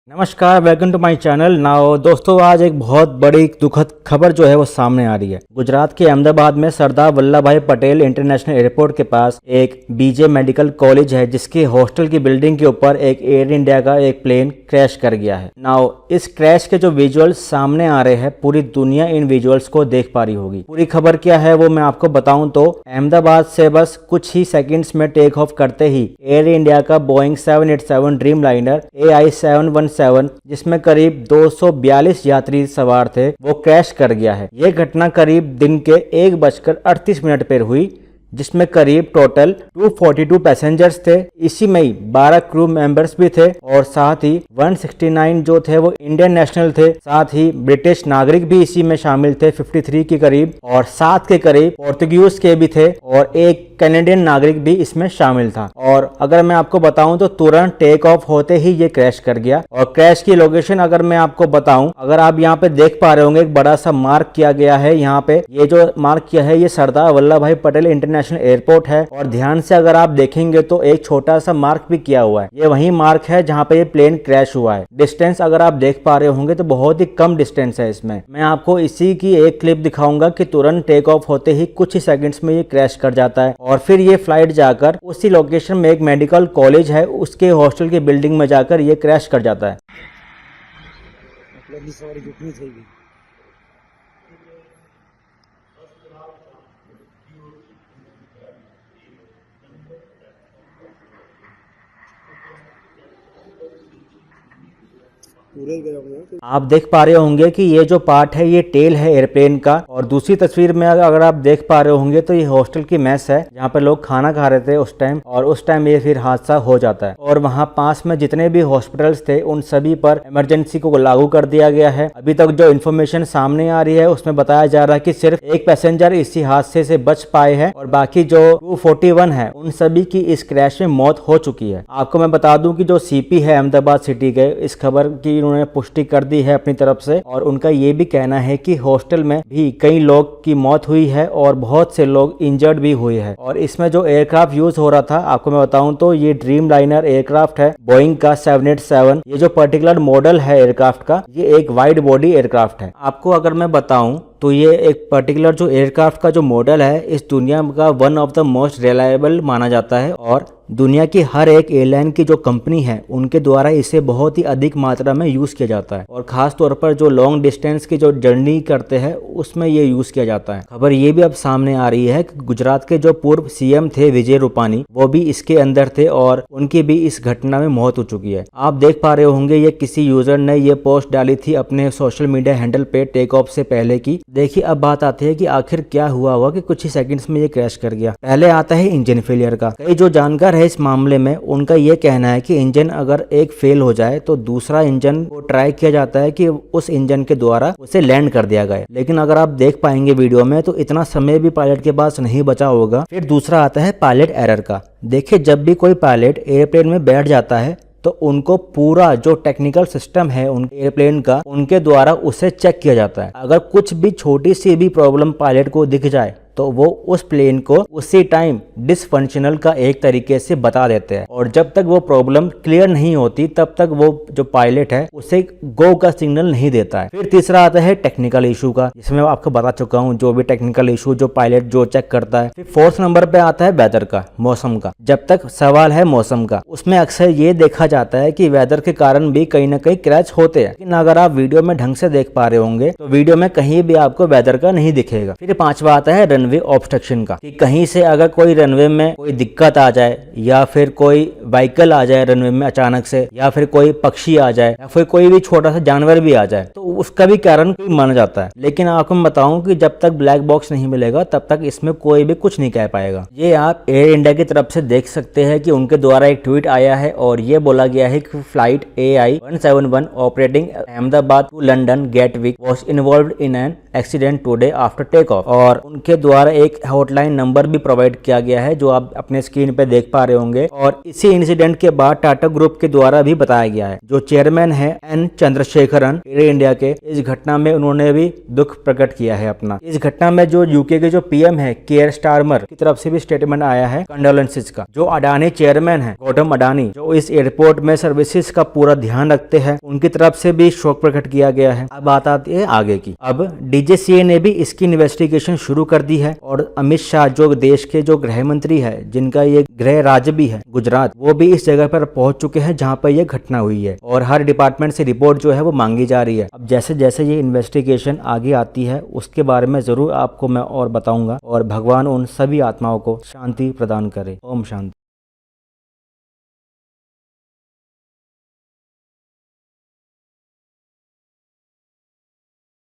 नमस्कार, welcome to my channel. Now दोस्तों, आज एक बहुत बड़ी दुखद खबर जो है वो सामने आ रही है। गुजरात के अहमदाबाद में सरदार वल्लभ भाई पटेल इंटरनेशनल एयरपोर्ट के पास एक बीजे मेडिकल कॉलेज है, जिसके हॉस्टल की बिल्डिंग के ऊपर एक एयर इंडिया का एक प्लेन क्रैश कर गया है। नाउ इस क्रैश के जो विजुअल्स सामने आ रहे हैं, पूरी दुनिया इन विजुअल्स को देख पा रही होगी। पूरी खबर क्या है वो मैं आपको बताऊं तो अहमदाबाद से बस कुछ ही सेकंड्स में टेक ऑफ करते ही एयर इंडिया का बोइंग 787 ड्रीम लाइनर AI-717 जिसमें करीब 242 यात्री सवार थे, वो क्रैश कर गया है। ये घटना करीब दिन के 1:38 पर हुई, जिसमें करीब टोटल 242 पैसेंजर्स थे। इसी में ही 12 क्रू मेंबर्स भी थे और साथ ही 169 जो थे वो इंडियन नेशनल थे। साथ ही ब्रिटिश नागरिक भी इसी में शामिल थे 53 के करीब, और 7 के करीब पोर्तुगीज के भी थे और एक कैनेडियन नागरिक भी इसमें शामिल था। और अगर मैं आपको बताऊं तो तुरंत टेक ऑफ होते ही ये क्रैश कर गया। और क्रैश की लोकेशन अगर मैं आपको बताऊं, अगर आप यहाँ पे देख पा रहे होंगे, एक बड़ा सा मार्क किया गया है। यहाँ पे ये जो मार्क किया है ये सरदार वल्लभ भाई पटेल इंटरनेशनल एयरपोर्ट है। और ध्यान से अगर आप देखेंगे तो एक छोटा सा मार्क भी किया हुआ है। ये वही मार्क है जहाँ पे ये प्लेन क्रैश हुआ है। डिस्टेंस अगर आप देख पा रहे होंगे तो बहुत ही कम डिस्टेंस है इसमें। मैं आपको इसी की एक क्लिप दिखाऊंगा कि तुरंत टेक ऑफ होते ही कुछ ही सेकंड्स में ये क्रैश कर जाता है और फिर ये फ्लाइट जाकर उसी लोकेशन में एक मेडिकल कॉलेज है, उसके हॉस्टल की बिल्डिंग में जाकर ये क्रैश कर जाता है। आप देख पा रहे होंगे कि ये जो पार्ट है ये टेल है एयरप्लेन का। और दूसरी तस्वीर में अगर आप देख पा रहे होंगे तो ये हॉस्टल की मेस है जहाँ पे लोग खाना खा रहे थे उस टाइम, और उस टाइम ये फिर हादसा हो जाता है। और वहाँ पास में जितने भी हॉस्पिटल्स थे उन सभी पर इमरजेंसी को लागू कर दिया गया है। अभी तक जो इन्फॉर्मेशन सामने आ रही है उसमें बताया जा रहा है कि सिर्फ एक पैसेंजर इसी हादसे से बच पाए हैं और बाकी जो 241 है उन सभी की इस क्रैश में मौत हो चुकी है। आपको मैं बता दूं कि जो CP है अहमदाबाद सिटी के, इस खबर की उन्होंने पुष्टि कर दी है अपनी तरफ से, और उनका ये भी कहना है कि हॉस्टल में भी कई लोग की मौत हुई है और बहुत से लोग इंजर्ड भी हुए हैं। और इसमें जो एयरक्राफ्ट यूज हो रहा था, आपको मैं बताऊं तो ये ड्रीम लाइनर एयरक्राफ्ट है बोइंग का 787। ये जो पर्टिकुलर मॉडल है एयरक्राफ्ट का, ये एक वाइड बॉडी एयरक्राफ्ट है। आपको अगर मैं बताऊं तो ये एक पर्टिकुलर जो एयरक्राफ्ट का जो मॉडल है इस दुनिया का one of the most reliable माना जाता है, और दुनिया की हर एक एयरलाइन की जो कंपनी है उनके द्वारा इसे बहुत ही अधिक मात्रा में यूज किया जाता है। और खास तौर पर जो लॉन्ग डिस्टेंस की जो जर्नी करते हैं उसमें ये यूज किया जाता है। खबर ये भी अब सामने आ रही है कि गुजरात के जो पूर्व CM थे विजय रूपानी, वो भी इसके अंदर थे और उनकी भी इस घटना में मौत हो चुकी है। आप देख पा रहे होंगे ये किसी यूजर ने ये पोस्ट डाली थी अपने सोशल मीडिया हैंडल पे टेक ऑफ से पहले की। देखिए अब बात आती है कि आखिर क्या हुआ होगा कि कुछ ही सेकंड्स में ये क्रैश कर गया। पहले आता है इंजन फेलियर का। कई जो जानकार है इस मामले में उनका ये कहना है कि इंजन अगर एक फेल हो जाए तो दूसरा इंजन को ट्राई किया जाता है कि उस इंजन के द्वारा उसे लैंड कर दिया गया। लेकिन अगर आप देख पाएंगे वीडियो में तो इतना समय भी पायलट के पास नहीं बचा होगा। फिर दूसरा आता है पायलट एरर का। देखिए जब भी कोई पायलट एयरप्लेन में बैठ जाता है तो उनको पूरा जो टेक्निकल सिस्टम है उन एयरप्लेन का, उनके द्वारा उसे चेक किया जाता है। अगर कुछ भी छोटी सी भी प्रॉब्लम पायलट को दिख जाए तो वो उस प्लेन को उसी टाइम डिसफंक्शनल का एक तरीके से बता देते हैं, और जब तक वो प्रॉब्लम क्लियर नहीं होती तब तक वो जो पायलट है उसे गो का सिग्नल नहीं देता है। फिर तीसरा आता है टेक्निकल इशू का, जिसमें मैं आपको बता चुका हूँ जो भी टेक्निकल इशू जो पायलट जो चेक करता है। फिर फोर्थ नंबर पे आता है वेदर का, मौसम का। जब तक सवाल है मौसम का, उसमें अक्सर ये देखा जाता है कि वेदर के कारण भी कहीं ना कहीं क्रैश होते हैं। लेकिन अगर आप वीडियो में ढंग से देख पा रहे होंगे तो वीडियो में कहीं भी आपको वेदर का नहीं दिखेगा। फिर पांचवा आता है रनवे ऑब्स्ट्रक्शन का, कि कहीं से अगर कोई रनवे में कोई दिक्कत आ जाए या फिर कोई व्हीकल आ जाए रनवे में अचानक से, या फिर कोई पक्षी आ जाए या फिर कोई भी छोटा सा जानवर भी आ जाए, तो उसका भी कारण कोई माना जाता है। लेकिन आपको मैं बताऊं कि जब तक ब्लैक बॉक्स नहीं मिलेगा तब तक इसमें कोई भी कुछ नहीं कह पाएगा। ये आप एयर इंडिया की तरफ से देख सकते हैं कि उनके द्वारा एक ट्वीट आया है और ये बोला गया है कि flight AI-171 operating Ahmedabad to London Gatwick was involved in an accident today after take off. और उनके द्वारा द्वारा एक हॉटलाइन नंबर भी प्रोवाइड किया गया है जो आप अपने स्क्रीन पे देख पा रहे होंगे। और इसी इंसिडेंट के बाद टाटा ग्रुप के द्वारा भी बताया गया है, जो चेयरमैन है एन चंद्रशेखरन एयर इंडिया के, इस घटना में उन्होंने भी दुख प्रकट किया है अपना। इस घटना में जो यूके के जो पीएम है केयर स्टारमर की तरफ से भी स्टेटमेंट आया है कंडोलेंसेस का। जो अडानी चेयरमैन है गौतम अडानी, जो इस एयरपोर्ट में सर्विसेज का पूरा ध्यान रखते हैं, उनकी तरफ से भी शोक प्रकट किया गया है। अब बात आती है आगे की। अब डीजीसीए ने भी इसकी इन्वेस्टिगेशन शुरू कर दी है और अमित शाह जो देश के जो गृह मंत्री है, जिनका ये गृह राज्य भी है गुजरात, वो भी इस जगह पर पहुंच चुके हैं जहां पर ये घटना हुई है और हर डिपार्टमेंट से रिपोर्ट जो है वो मांगी जा रही है। अब जैसे जैसे ये इन्वेस्टिगेशन आगे आती है उसके बारे में जरूर आपको मैं और बताऊंगा और भगवान उन सभी आत्माओं को शांति प्रदान करे। ओम शांति।